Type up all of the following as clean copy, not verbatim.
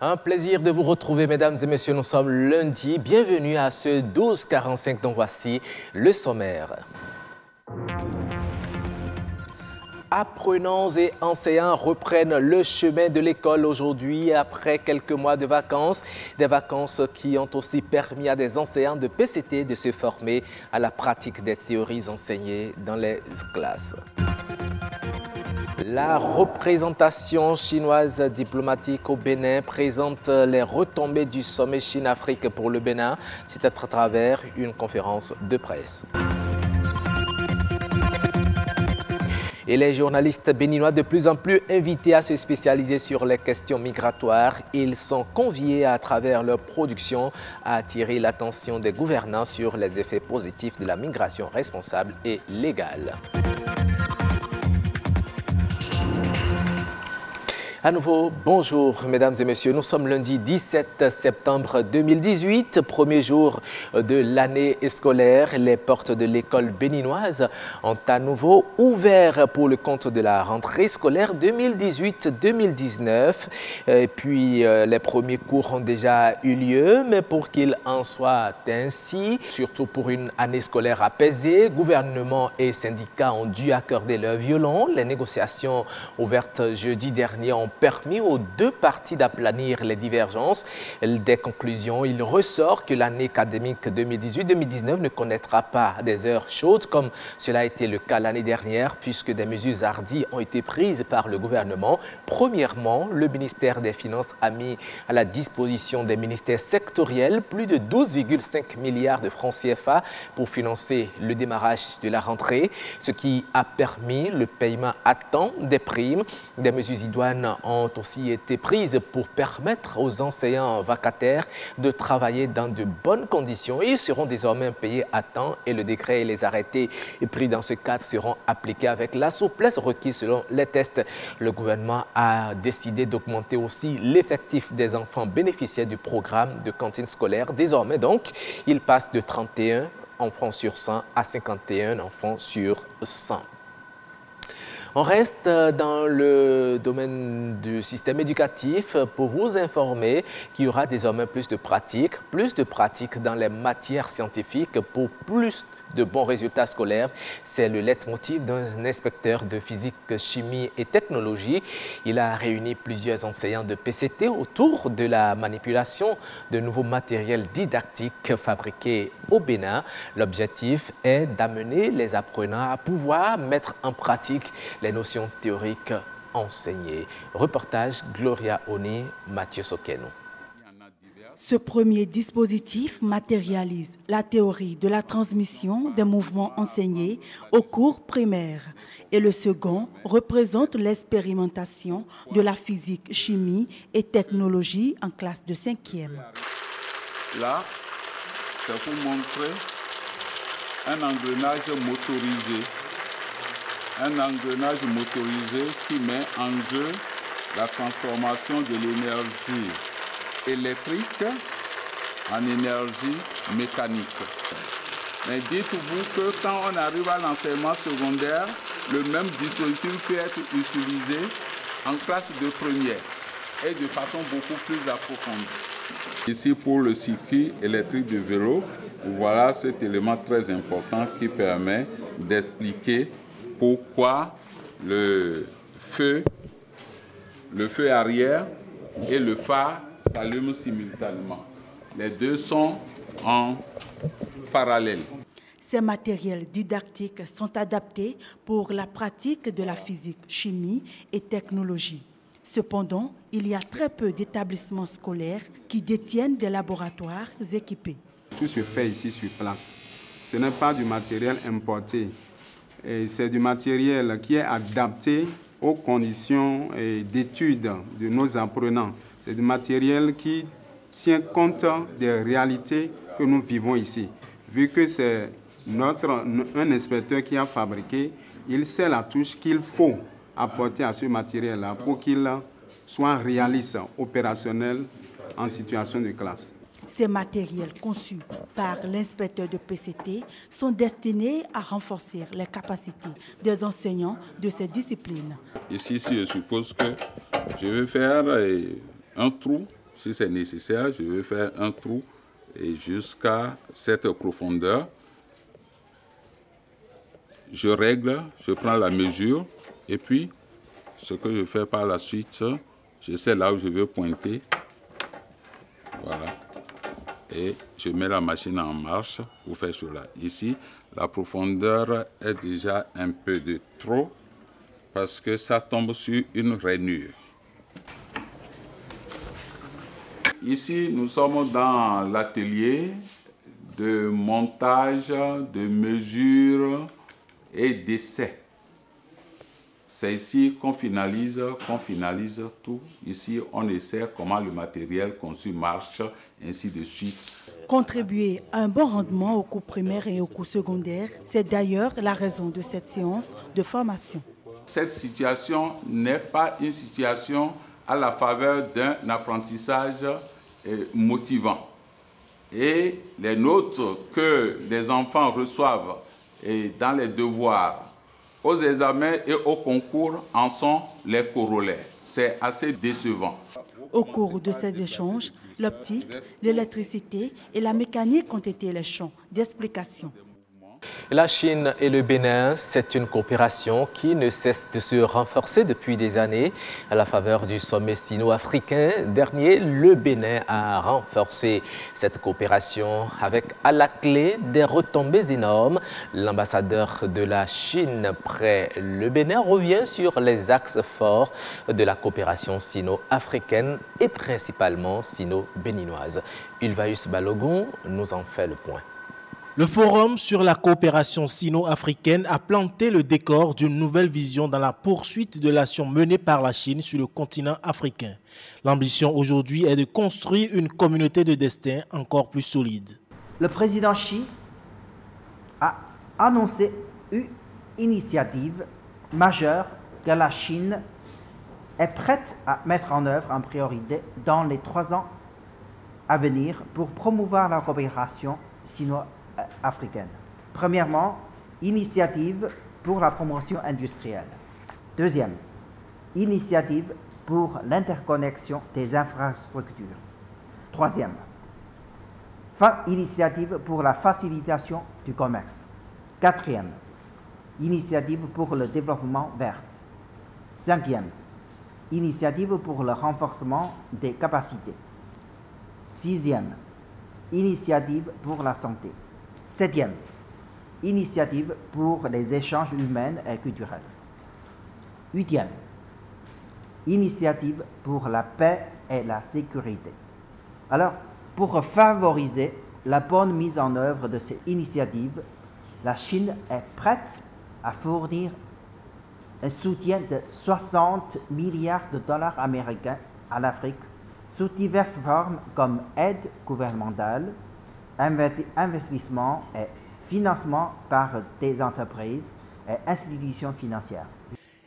Un plaisir de vous retrouver, mesdames et messieurs. Nous sommes lundi. Bienvenue à ce 12h45 dont voici le sommaire. Apprenants et enseignants reprennent le chemin de l'école aujourd'hui après quelques mois de vacances. Des vacances qui ont aussi permis à des enseignants de PCT de se former à la pratique des théories enseignées dans les classes. La représentation chinoise diplomatique au Bénin présente les retombées du sommet Chine-Afrique pour le Bénin. C'est à travers une conférence de presse. Et les journalistes béninois de plus en plus invités à se spécialiser sur les questions migratoires. Ils sont conviés à travers leur production à attirer l'attention des gouvernants sur les effets positifs de la migration responsable et légale. À nouveau, bonjour mesdames et messieurs. Nous sommes lundi 17 septembre 2018, premier jour de l'année scolaire. Les portes de l'école béninoise ont à nouveau ouvert pour le compte de la rentrée scolaire 2018-2019. Et puis, les premiers cours ont déjà eu lieu, mais pour qu'il en soit ainsi, surtout pour une année scolaire apaisée, gouvernement et syndicats ont dû accorder leur violon. Les négociations ouvertes jeudi dernier ont permis aux deux parties d'aplanir les divergences. Des conclusions, il ressort que l'année académique 2018-2019 ne connaîtra pas des heures chaudes comme cela a été le cas l'année dernière puisque des mesures hardies ont été prises par le gouvernement. Premièrement, le ministère des Finances a mis à la disposition des ministères sectoriels plus de 12,5 milliards de francs CFA pour financer le démarrage de la rentrée, ce qui a permis le paiement à temps des primes. Des mesures idoines ont aussi été prises pour permettre aux enseignants vacataires de travailler dans de bonnes conditions. Ils seront désormais payés à temps et le décret et les arrêtés pris dans ce cadre seront appliqués avec la souplesse requise selon les tests. Le gouvernement a décidé d'augmenter aussi l'effectif des enfants bénéficiaires du programme de cantine scolaire. Désormais donc, il passe de 31 enfants sur 100 à 51 enfants sur 100. On reste dans le domaine du système éducatif pour vous informer qu'il y aura désormais plus de pratiques dans les matières scientifiques pour plus de bons résultats scolaires. C'est le leitmotiv d'un inspecteur de physique, chimie et technologie. Il a réuni plusieurs enseignants de PCT autour de la manipulation de nouveaux matériels didactiques fabriqués au Bénin. L'objectif est d'amener les apprenants à pouvoir mettre en pratique les notions théoriques enseignées. Reportage Gloria Oni, Mathieu Sokeno. Ce premier dispositif matérialise la théorie de la transmission des mouvements enseignés au cours primaire et le second représente l'expérimentation de la physique, chimie et technologie en classe de 5e. Là, c'est pour montrer un engrenage motorisé qui met en jeu la transformation de l'énergie électrique en énergie mécanique. Mais dites-vous que quand on arrive à l'enseignement secondaire, le même dispositif peut être utilisé en classe de première et de façon beaucoup plus approfondie. Ici pour le circuit électrique du vélo, voilà cet élément très important qui permet d'expliquer pourquoi le feu arrière et le phare s'allument simultanément. Les deux sont en parallèle. Ces matériels didactiques sont adaptés pour la pratique de la physique, chimie et technologie. Cependant, il y a très peu d'établissements scolaires qui détiennent des laboratoires équipés. Tout se fait ici sur place. Ce n'est pas du matériel importé. C'est du matériel qui est adapté aux conditions d'études de nos apprenants. C'est du matériel qui tient compte des réalités que nous vivons ici. Vu que c'est un inspecteur qui a fabriqué, il sait la touche qu'il faut apporter à ce matériel-là pour qu'il soit réaliste, opérationnel en situation de classe. Ces matériels conçus par l'inspecteur de PCT sont destinés à renforcer les capacités des enseignants de ces disciplines. Ici, je suppose que je vais faire un trou Si c'est nécessaire, je vais faire un trou et jusqu'à cette profondeur. Je règle, je prends la mesure et puis ce que je fais par la suite, je sais là où je veux pointer. Voilà. Et je mets la machine en marche pour faire cela. Ici, la profondeur est déjà un peu de trop parce que ça tombe sur une rainure. Ici, nous sommes dans l'atelier de montage, de mesure et d'essai. C'est ici qu'on finalise tout. Ici, on essaie comment le matériel conçu marche, ainsi de suite. Contribuer à un bon rendement au cours primaire et au cours secondaire, c'est d'ailleurs la raison de cette séance de formation. Cette situation n'est pas une situation à la faveur d'un apprentissage motivant. Et les notes que les enfants reçoivent dans les devoirs, aux examens et aux concours en sont les corollaires. C'est assez décevant. Au cours de ces échanges, l'optique, l'électricité et la mécanique ont été les champs d'explication. La Chine et le Bénin, c'est une coopération qui ne cesse de se renforcer depuis des années. À la faveur du sommet sino-africain dernier, le Bénin a renforcé cette coopération avec à la clé des retombées énormes. L'ambassadeur de la Chine près le Bénin revient sur les axes forts de la coopération sino-africaine et principalement sino-béninoise. Ulvaeus Balogun nous en fait le point. Le Forum sur la coopération sino-africaine a planté le décor d'une nouvelle vision dans la poursuite de l'action menée par la Chine sur le continent africain. L'ambition aujourd'hui est de construire une communauté de destin encore plus solide. Le président Xi a annoncé une initiative majeure que la Chine est prête à mettre en œuvre en priorité dans les 3 ans à venir pour promouvoir la coopération sino-africaine. Premièrement, initiative pour la promotion industrielle. Deuxième, initiative pour l'interconnexion des infrastructures. Troisième, initiative pour la facilitation du commerce. Quatrième, initiative pour le développement vert. Cinquième, initiative pour le renforcement des capacités. Sixième, initiative pour la santé. Septième, initiative pour les échanges humains et culturels. Huitième, initiative pour la paix et la sécurité. Alors, pour favoriser la bonne mise en œuvre de ces initiatives, la Chine est prête à fournir un soutien de 60 milliards de dollars américains à l'Afrique sous diverses formes comme aide gouvernementale, investissement et financement par des entreprises et institutions financières.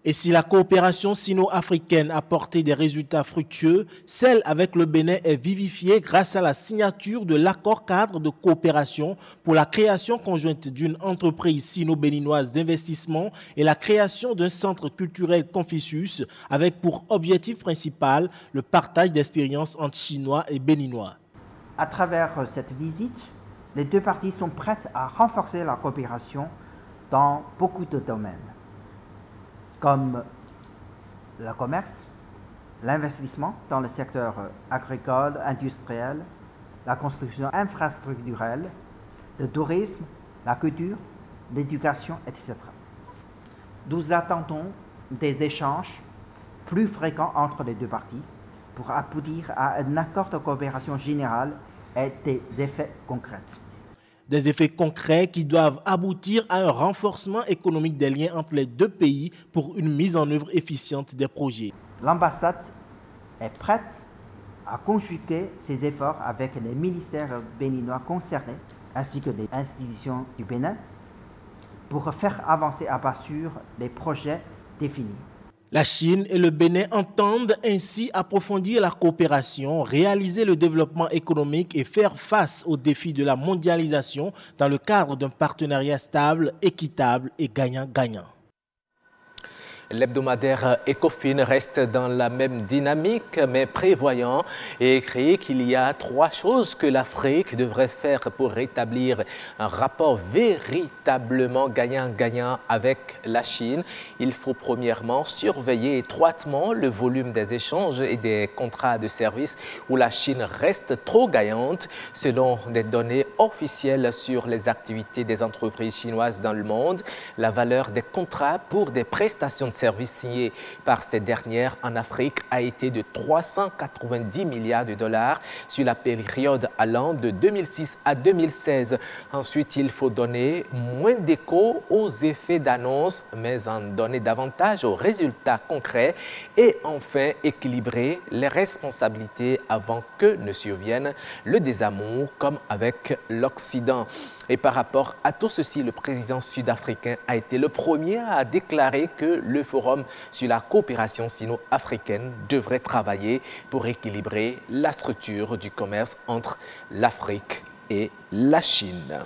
Et si la coopération sino-africaine a porté des résultats fructueux, celle avec le Bénin est vivifiée grâce à la signature de l'accord cadre de coopération pour la création conjointe d'une entreprise sino-béninoise d'investissement et la création d'un centre culturel Confucius avec pour objectif principal le partage d'expériences entre Chinois et Béninois. À travers cette visite, les deux parties sont prêtes à renforcer la coopération dans beaucoup de domaines, comme le commerce, l'investissement dans le secteur agricole, industriel, la construction infrastructurelle, le tourisme, la culture, l'éducation, etc. Nous attendons des échanges plus fréquents entre les deux parties pour aboutir à un accord de coopération générale et des effets concrets. Des effets concrets qui doivent aboutir à un renforcement économique des liens entre les deux pays pour une mise en œuvre efficiente des projets. L'ambassade est prête à conjuguer ses efforts avec les ministères béninois concernés ainsi que les institutions du Bénin pour faire avancer à pas sûr les projets définis. La Chine et le Bénin entendent ainsi approfondir la coopération, réaliser le développement économique et faire face aux défis de la mondialisation dans le cadre d'un partenariat stable, équitable et gagnant-gagnant. L'hebdomadaire Ecofin reste dans la même dynamique, mais prévoyant et écrit qu'il y a 3 choses que l'Afrique devrait faire pour rétablir un rapport véritablement gagnant-gagnant avec la Chine. Il faut premièrement surveiller étroitement le volume des échanges et des contrats de services où la Chine reste trop gagnante. Selon des données officielles sur les activités des entreprises chinoises dans le monde, la valeur des contrats pour des prestations de services signées par ces dernières en Afrique a été de 390 milliards de dollars sur la période allant de 2006 à 2016. Ensuite, il faut donner moins d'écho aux effets d'annonce, mais en donner davantage aux résultats concrets et enfin équilibrer les responsabilités avant que ne survienne le désamour comme avec l'Occident. Et par rapport à tout ceci, le président sud-africain a été le premier à déclarer que le Forum sur la coopération sino-africaine devrait travailler pour équilibrer la structure du commerce entre l'Afrique et la Chine.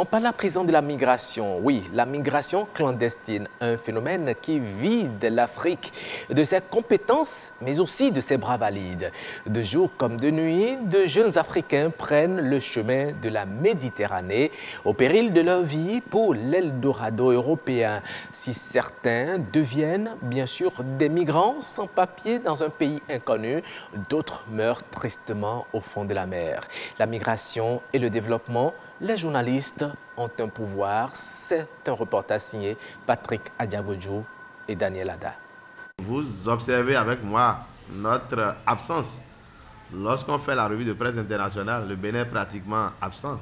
On parle à présent de la migration. Oui, la migration clandestine, un phénomène qui vide l'Afrique de ses compétences, mais aussi de ses bras valides. De jour comme de nuit, de jeunes Africains prennent le chemin de la Méditerranée au péril de leur vie pour l'Eldorado européen. Si certains deviennent, bien sûr, des migrants sans papier dans un pays inconnu, d'autres meurent tristement au fond de la mer. La migration et le développement, les journalistes ont un pouvoir. C'est un reportage signé Patrick Adiabodjou et Daniel Ada. Vous observez avec moi notre absence. Lorsqu'on fait la revue de presse internationale, le Bénin est pratiquement absent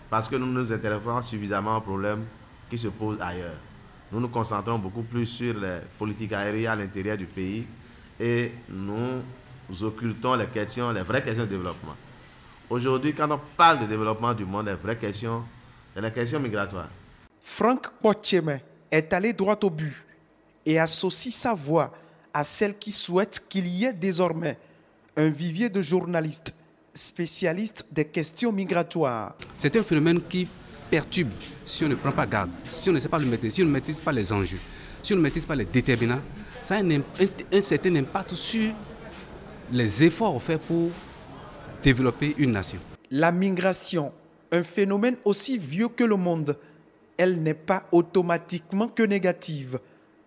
parce que nous nous intéressons suffisamment aux problèmes qui se posent ailleurs. Nous nous concentrons beaucoup plus sur les politiques aériennes à l'intérieur du pays et nous occultons les vraies questions de développement. Aujourd'hui, quand on parle de développement du monde, les vraies questions, c'est la question migratoire. Franck Pocheme est allé droit au but et associe sa voix à celle qui souhaite qu'il y ait désormais un vivier de journalistes spécialistes des questions migratoires. C'est un phénomène qui perturbe si on ne prend pas garde, si on ne sait pas le maîtriser, si on ne maîtrise pas les enjeux, si on ne maîtrise pas les déterminants. Ça a un certain impact sur les efforts faits pour développer une nation. La migration, un phénomène aussi vieux que le monde, elle n'est pas automatiquement que négative.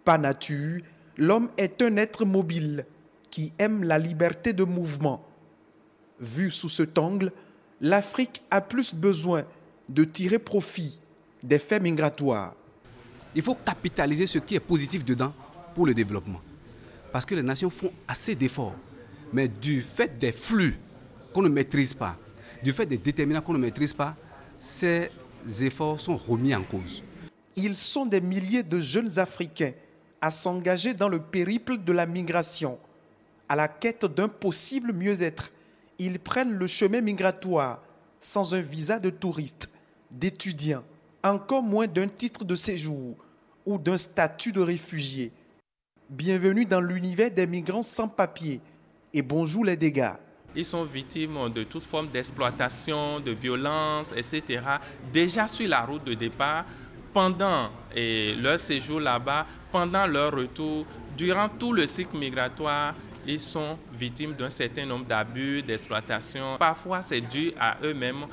Par nature, l'homme est un être mobile qui aime la liberté de mouvement. Vu sous cet angle, l'Afrique a plus besoin de tirer profit des faits migratoires. Il faut capitaliser ce qui est positif dedans pour le développement. Parce que les nations font assez d'efforts, mais du fait des flux qu'on ne maîtrise pas, du fait des déterminants qu'on ne maîtrise pas, ces efforts sont remis en cause. Ils sont des milliers de jeunes Africains à s'engager dans le périple de la migration. À la quête d'un possible mieux-être, ils prennent le chemin migratoire sans un visa de touriste, d'étudiant, encore moins d'un titre de séjour ou d'un statut de réfugié. Bienvenue dans l'univers des migrants sans papier et bonjour les dégâts. Ils sont victimes de toute forme d'exploitation, de violence, etc. Déjà sur la route de départ, pendant leur séjour là-bas, pendant leur retour, durant tout le cycle migratoire, ils sont victimes d'un certain nombre d'abus, d'exploitation. Parfois, c'est dû à eux-mêmes,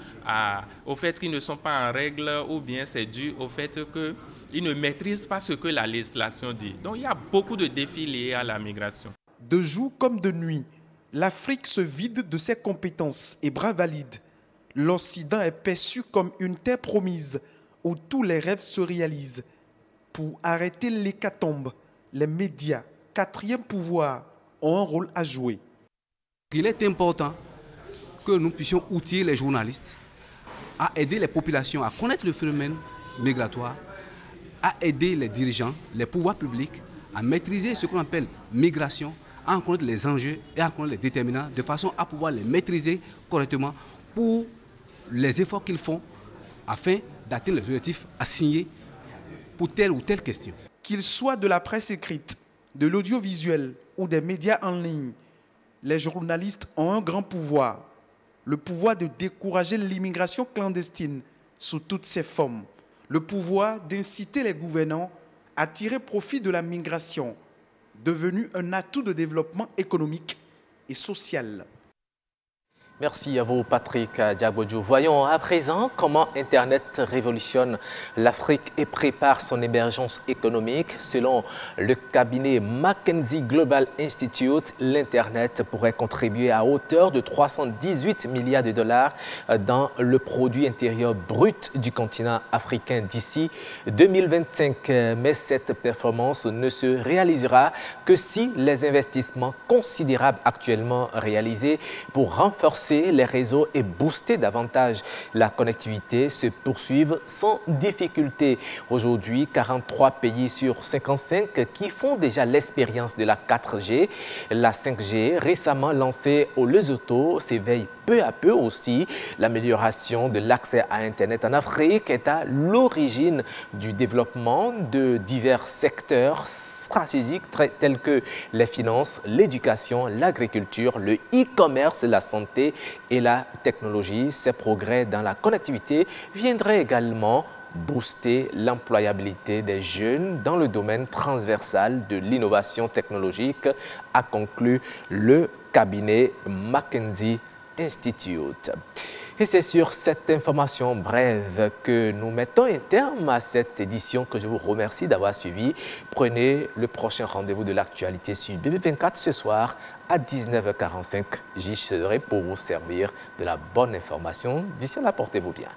au fait qu'ils ne sont pas en règle, ou bien c'est dû au fait qu'ils ne maîtrisent pas ce que la législation dit. Donc, il y a beaucoup de défis liés à la migration. De jour comme de nuit, l'Afrique se vide de ses compétences et bras valides. L'Occident est perçu comme une terre promise où tous les rêves se réalisent. Pour arrêter l'hécatombe, les médias, quatrième pouvoir, ont un rôle à jouer. Il est important que nous puissions outiller les journalistes à aider les populations à connaître le phénomène migratoire, à aider les dirigeants, les pouvoirs publics à maîtriser ce qu'on appelle migration, à en connaître les enjeux et à en connaître les déterminants de façon à pouvoir les maîtriser correctement pour les efforts qu'ils font afin d'atteindre les objectifs assignés pour telle ou telle question. Qu'ils soient de la presse écrite, de l'audiovisuel ou des médias en ligne, les journalistes ont un grand pouvoir, le pouvoir de décourager l'immigration clandestine sous toutes ses formes, le pouvoir d'inciter les gouvernants à tirer profit de la migration, devenue un atout de développement économique et social. Merci à vous, Patrick Diagbodjou. Voyons à présent comment Internet révolutionne l'Afrique et prépare son émergence économique. Selon le cabinet McKinsey Global Institute, l'Internet pourrait contribuer à hauteur de 318 milliards de dollars dans le produit intérieur brut du continent africain d'ici 2025. Mais cette performance ne se réalisera que si les investissements considérables actuellement réalisés pour renforcer les réseaux et booster davantage la connectivité se poursuivent sans difficulté. Aujourd'hui, 43 pays sur 55 qui font déjà l'expérience de la 4G. La 5G, récemment lancée au Lesotho, s'éveille peu à peu aussi. L'amélioration de l'accès à Internet en Afrique est à l'origine du développement de divers secteurs stratégiques tels que les finances, l'éducation, l'agriculture, le e-commerce, la santé et la technologie. Ces progrès dans la connectivité viendraient également booster l'employabilité des jeunes dans le domaine transversal de l'innovation technologique, a conclu le cabinet McKinsey Institute. Et c'est sur cette information brève que nous mettons un terme à cette édition que je vous remercie d'avoir suivi. Prenez le prochain rendez-vous de l'actualité sur BB24 ce soir à 19h45. J'y serai pour vous servir de la bonne information. D'ici là, portez-vous bien.